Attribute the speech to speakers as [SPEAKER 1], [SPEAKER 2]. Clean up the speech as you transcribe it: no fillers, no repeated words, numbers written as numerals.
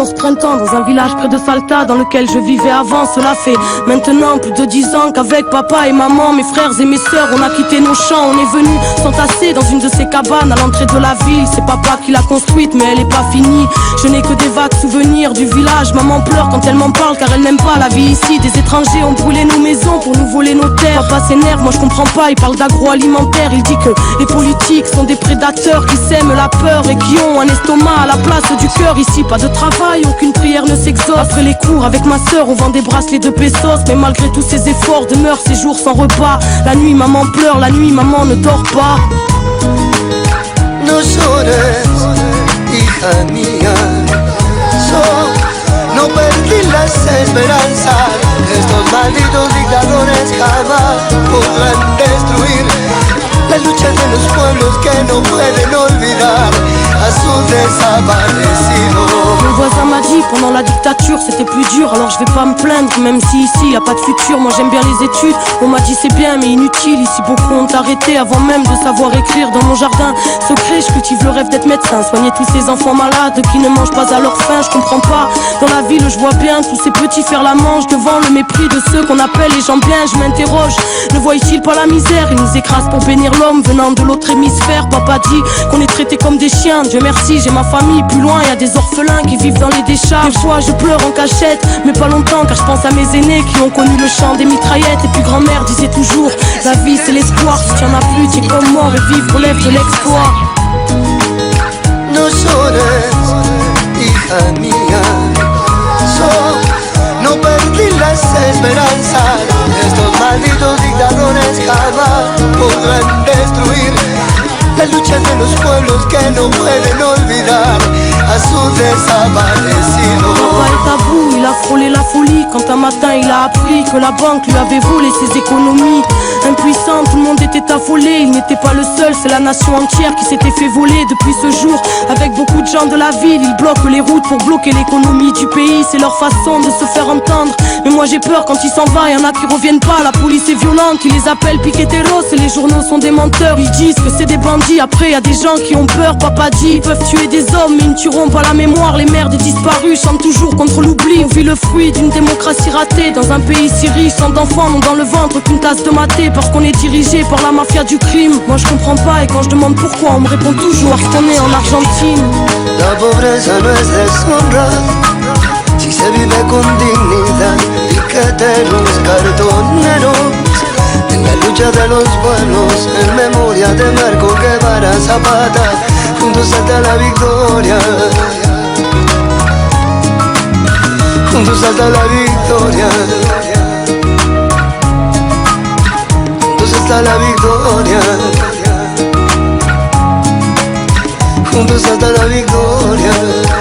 [SPEAKER 1] 14 printemps dans un village près de Salta dans lequel je vivais avant. Cela fait maintenant plus de 10 ans qu'avec papa et maman, mes frères et mes sœurs, on a quitté nos champs. On est venu s'entasser dans une de ces cabanes à l'entrée de la ville. C'est papa qui l'a construite mais elle est pas finie. Je n'ai que des vagues souvenirs du village. Maman pleure quand elle m'en parle car elle n'aime pas la vie ici. Des étrangers ont brûlé nos maisons pour nous voler nos terres. Papa s'énerve, moi je comprends pas, il parle d'agroalimentaire. Il dit que les politiques sont des prédateurs qui sèment la peur et qui ont un estomac à la place du cœur. Ici pas de travail, aucune prière ne s'exauce. Après les cours avec ma sœur on vend des bracelets de pesos. Mais malgré tous ces efforts demeurent ces jours sans repas. La nuit maman pleure, la nuit maman ne dort pas.
[SPEAKER 2] No llores, hija mía, no perdí las esperanzas. Estos malditos dictadores jamás podrán destruir la lucha de los pueblos que no pueden olvidar a sus desaparecidos.
[SPEAKER 1] Mon voisin m'a dit pendant la dictature c'était plus dur. Alors je vais pas me plaindre même si ici y a pas de futur. Moi j'aime bien les études, on m'a dit c'est bien mais inutile. Ici beaucoup ont arrêté avant même de savoir écrire. Dans mon jardin secret je cultive le rêve d'être médecin, soigner tous ces enfants malades qui ne mangent pas à leur faim. Je comprends pas, dans la ville je vois bien tous ces petits faire la manche devant le mépris de ceux qu'on appelle les gens bien. Je m'interroge, ne voient-ils pas la misère? Ils nous écrasent pour bénir l'homme venant de l'autre hémisphère. Papa dit qu'on est traités comme des chiens. Dieu merci j'ai ma famille, plus loin y a des orphelins qui vivent dans les décharges. Des fois je pleure en cachette, mais pas longtemps car je pense à mes aînés qui ont connu le chant des mitraillettes. Et puis grand-mère disait toujours, la vie c'est l'espoir. Si tu en as plus, tu es comme mort et vivre relève de l'exploit.
[SPEAKER 2] No llores, hija mía, no perdí las esperanzas. Estos malditos dictadores jamás podrán destruir la lucha de los pueblos que no pueden olvidar a sus desaparecidos.
[SPEAKER 1] Papa est à bout, il a frôlé la folie quand un matin il a appris que la banque lui avait volé ses économies. Impuissant, tout le monde était affolé. Il n'était pas le seul, c'est la nation entière qui s'était fait voler. Depuis ce jour, avec beaucoup de gens de la ville, ils bloquent les routes pour bloquer l'économie du pays. C'est leur façon de se faire entendre. Mais moi j'ai peur quand il s'en va, y'en a qui reviennent pas. La police est violente, ils les appellent piqueteros. Et les journaux sont des menteurs, ils disent que c'est des bandits. Après y a des gens qui ont peur, papa dit ils peuvent tuer des hommes mais ils ne tueront pas la mémoire. Les mères des disparus chantent toujours contre l'oubli. On vit le fruit d'une démocratie ratée dans un pays si riche. Tant d'enfants n'ont dans le ventre qu'une tasse de maté parce qu'on est dirigé par la mafia du crime. Moi je comprends pas et quand je demande pourquoi on me répond toujours parce qu'on est en Argentine.
[SPEAKER 2] La pobreza no es deshonra si se vive con dignidad. Piqueteros, cartoneros, en la lucha de los pueblos, en memoria de Marco Guevara Zapata, juntos hasta la victoria, juntos hasta la victoria, juntos hasta la victoria, juntos hasta la victoria.